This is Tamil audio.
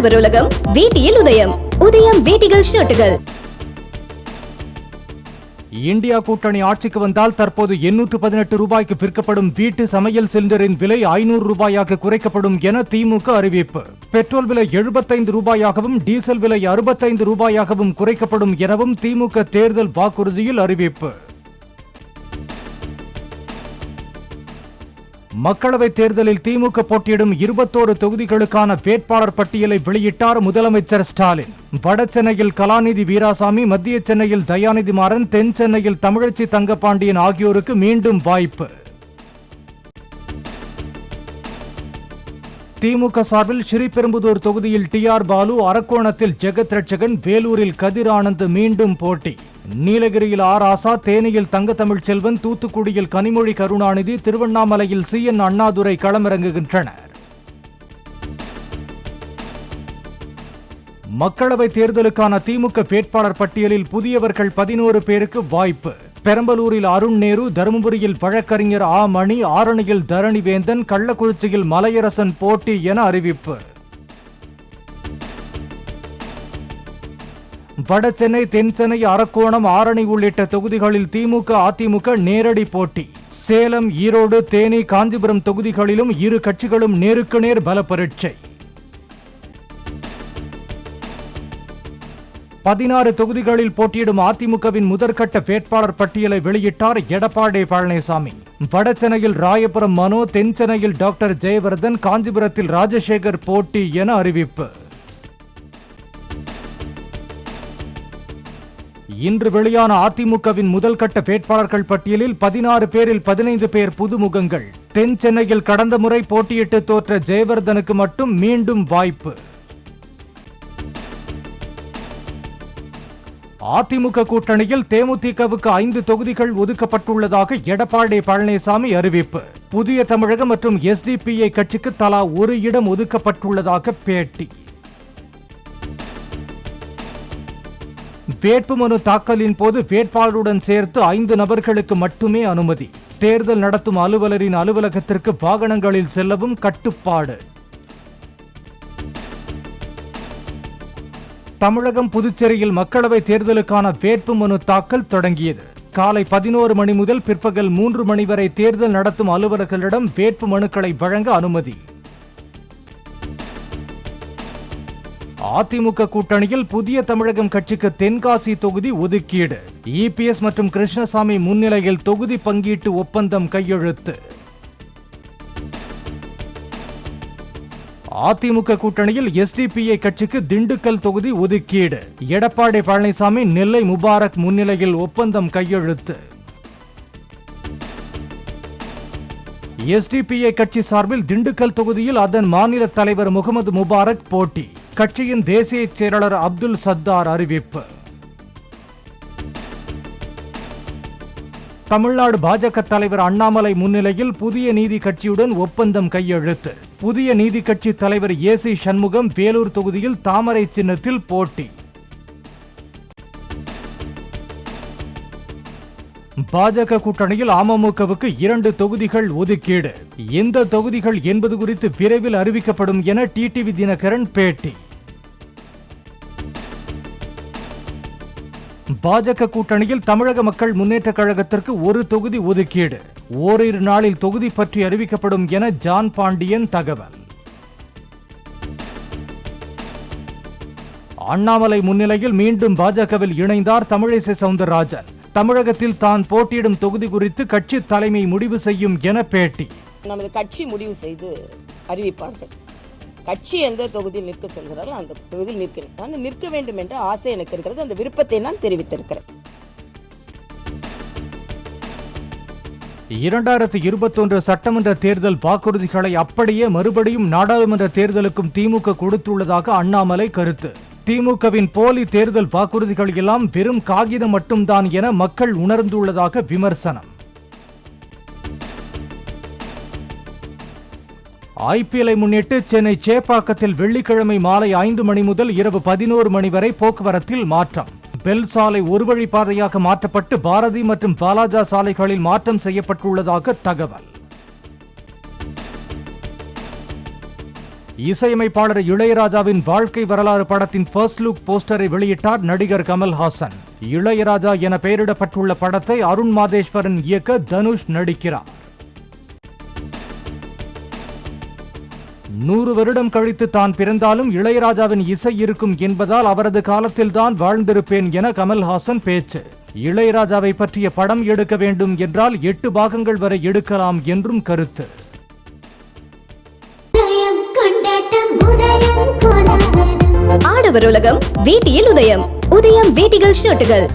உழவர் உலகம் வேட்டியில் உதயம். உதயம் வேட்டிகள் ஷர்ட்டுகள். இந்தியா கூட்டணி ஆட்சிக்கு வந்தால் தற்போது 818 ரூபாய்க்கு விற்கப்படும் வீட்டு சமையல் சிலிண்டரின் விலை 500 ரூபாயாக குறைக்கப்படும் என திமுக அறிவிப்பு. பெட்ரோல் விலை 75 ரூபாயாகவும் டீசல் விலை 65 ரூபாயாகவும் குறைக்கப்படும் எனவும் திமுக தேர்தல் வாக்குறுதியில் அறிவிப்பு. மக்களவைத் தேர்தலில் திமுக போட்டியிடும் 21 தொகுதிகளுக்கான வேட்பாளர் பட்டியலை வெளியிட்டார் முதலமைச்சர் ஸ்டாலின். வட சென்னையில் கலாநிதி வீராசாமி, மத்திய சென்னையில் தயாநிதி மாறன், தென் சென்னையில் தமிழச்சி தங்கபாண்டியன் ஆகியோருக்கு மீண்டும் வாய்ப்பு. திமுக சார்பில் ஸ்ரீபெரும்புதூர் தொகுதியில் டி.ஆர். பாலு, அரக்கோணத்தில் ஜெகத் ரட்சகன், வேலூரில் கதிர் ஆனந்த் மீண்டும் போட்டி. நீலகிரியில் ஆர். ஆசா, தேனியில் தங்க தமிழ்ச்செல்வன், தூத்துக்குடியில் கனிமொழி கருணாநிதி, திருவண்ணாமலையில் சி.என். அண்ணாதுரை களமிறங்குகின்றனர். மக்களவைத் தேர்தலுக்கான திமுக வேட்பாளர் பட்டியலில் புதியவர்கள் 11 பேருக்கு வாய்ப்பு. பெரம்பலூரில் அருண் நேரு, தருமபுரியில் வழக்கறிஞர் ஆ. மணி, ஆரணியில் தரணிவேந்தன், கள்ளக்குறிச்சியில் மலையரசன் போட்டி என அறிவிப்பு. வட சென்னை, தென் சென்னை, அரக்கோணம், ஆரணி உள்ளிட்ட தொகுதிகளில் திமுக அதிமுக நேரடி போட்டி. சேலம், ஈரோடு, தேனி, காஞ்சிபுரம் தொகுதிகளிலும் இரு கட்சிகளும் நேருக்கு நேர் பல பரீட்சை. 16 தொகுதிகளில் போட்டியிடும் அதிமுகவின் முதற்கட்ட வேட்பாளர் பட்டியலை வெளியிட்டார் எடப்பாடி பழனிசாமி. வட சென்னையில் ராயபுரம் மனோ, தென் சென்னையில் டாக்டர் ஜெயவர்தன், காஞ்சிபுரத்தில் ராஜசேகர் போட்டி என அறிவிப்பு. இன்று வெளியான அதிமுகவின் முதல் கட்ட வேட்பாளர்கள் பட்டியலில் 16 பேரில் 15 பேர் புதுமுகங்கள். தென் சென்னையில் கடந்த முறை போட்டியிட்டு தோற்ற ஜெயவர்தனுக்கு மட்டும் மீண்டும் வாய்ப்பு. அதிமுக கூட்டணியில் தேமுதிகவுக்கு 5 தொகுதிகள் ஒதுக்கப்பட்டுள்ளதாக எடப்பாடி பழனிசாமி அறிவிப்பு. புதிய தமிழகம் மற்றும் எஸ்டிபிஐ கட்சிக்கு தலா ஒரு இடம் ஒதுக்கப்பட்டுள்ளதாக பேட்டி. வேட்புமனு தாக்கலின் போது வேட்பாளருடன் சேர்த்து 5 நபர்களுக்கு மட்டுமே அனுமதி. தேர்தல் நடத்தும் அலுவலரின் அலுவலகத்திற்கு வாகனங்களில் செல்லவும் கட்டுப்பாடு. தமிழகம், புதுச்சேரியில் மக்களவைத் தேர்தலுக்கான வேட்புமனு தாக்கல் தொடங்கியது. காலை 11 மணி முதல் பிற்பகல் 3 மணி வரை தேர்தல் நடத்தும் அலுவலர்களிடம் வேட்பு மனுக்களை வழங்க அனுமதி. அதிமுக கூட்டணியில் புதிய தமிழகம் கட்சிக்கு தென்காசி தொகுதி ஒதுக்கீடு. இபிஎஸ் மற்றும் கிருஷ்ணசாமி முன்னிலையில் தொகுதி பங்கீட்டு ஒப்பந்தம் கையெழுத்து. அதிமுக கூட்டணியில் எஸ்டிபிஐ கட்சிக்கு திண்டுக்கல் தொகுதி ஒதுக்கீடு. எடப்பாடி பழனிசாமி, நெல்லை முபாரக் முன்னிலையில் ஒப்பந்தம் கையெழுத்து. எஸ்டிபிஐ கட்சி சார்பில் திண்டுக்கல் தொகுதியில் அதன் மாநில தலைவர் முகமது முபாரக் போட்டி. கட்சியின் தேசிய செயலாளர் அப்துல் சத்தார் அறிவிப்பு. தமிழ்நாடு பாஜக தலைவர் அண்ணாமலை முன்னிலையில் புதிய நீதி கட்சியுடன் ஒப்பந்தம் கையெழுத்து. புதிய நீதி கட்சி தலைவர் ஏ.சி. சண்முகம் வேலூர் தொகுதியில் தாமரை சின்னத்தில் போட்டி. பாஜக கூட்டணியில் அமமுகவுக்கு 2 தொகுதிகள் ஒதுக்கீடு. எந்த தொகுதிகள் என்பது குறித்து விரைவில் அறிவிக்கப்படும் என டிடிவி தினகரன் பேட்டி. பாஜக கூட்டணியில் தமிழக மக்கள் முன்னேற்ற கழகத்திற்கு 1 தொகுதி ஒதுக்கீடு. ஓரிரு நாளில் தொகுதி பற்றி அறிவிக்கப்படும் என ஜான் பாண்டியன் தகவல். அண்ணாமலை முன்னிலையில் மீண்டும் பாஜகவில் இணைந்தார் தமிழிசை சவுந்தரராஜன். தமிழகத்தில் தான் போட்டியிடும் தொகுதி குறித்து கட்சி தலைமை முடிவு செய்யும் என பேட்டி. நமது கட்சி முடிவு செய்து அறிவிப்பார்கள். கட்சி எந்த தொகுதியில் நிற்க சொல்கிறார்கள் அந்த தொகுதியில் நிற்கிறேன். நான் நிற்க வேண்டும் என்ற ஆசை எனக்கு இருக்கிறது. அந்த விருப்பத்தை நான் தெரிவித்திருக்கிறேன். 2021 சட்டமன்ற தேர்தல் வாக்குறுதிகளை அப்படியே மறுபடியும் நாடாளுமன்ற தேர்தலுக்கும் திமுக கொடுத்துள்ளதாக அண்ணாமலை கருத்து. திமுகவின் போலி தேர்தல் வாக்குறுதிகள் எல்லாம் வெறும் காகிதம் மட்டும்தான் என மக்கள் உணர்ந்துள்ளதாக விமர்சனம். ஐபிஎல்லை முன்னிட்டு சென்னை சேப்பாக்கத்தில் வெள்ளிக்கிழமை மாலை 5 மணி முதல் இரவு 11 மணி வரை போக்குவரத்தில் மாற்றம். பெல் சாலை ஒரு வழி பாதையாக மாற்றப்பட்டு பாரதி மற்றும் பாலாஜா சாலைகளில் மாற்றம் செய்யப்பட்டுள்ளதாக தகவல். இசையமைப்பாளர் இளையராஜாவின் வாழ்க்கை வரலாறு படத்தின் ஃபர்ஸ்ட் லுக் போஸ்டரை வெளியிட்டார் நடிகர் கமல்ஹாசன். இளையராஜா என பெயரிடப்பட்டுள்ள படத்தை அருண் மாதேஸ்வரன் இயக்க தனுஷ் நடிக்கிறார். 100 வருடம் கழித்து தான் பிறந்தாலும் இளையராஜாவின் இசை இருக்கும் என்பதால் அவரது காலத்தில்தான் வாழ்ந்திருப்பேன் என கமல்ஹாசன் பேச்சு. இளையராஜாவை பற்றிய படம் எடுக்க வேண்டும் என்றால் 8 பாகங்கள் வரை எடுக்கலாம் என்றும் கருத்து. ஆடவர் உலகம் வேட்டியில் உதயம். உதயம் வேட்டிகள் ஷர்ட்டுகள்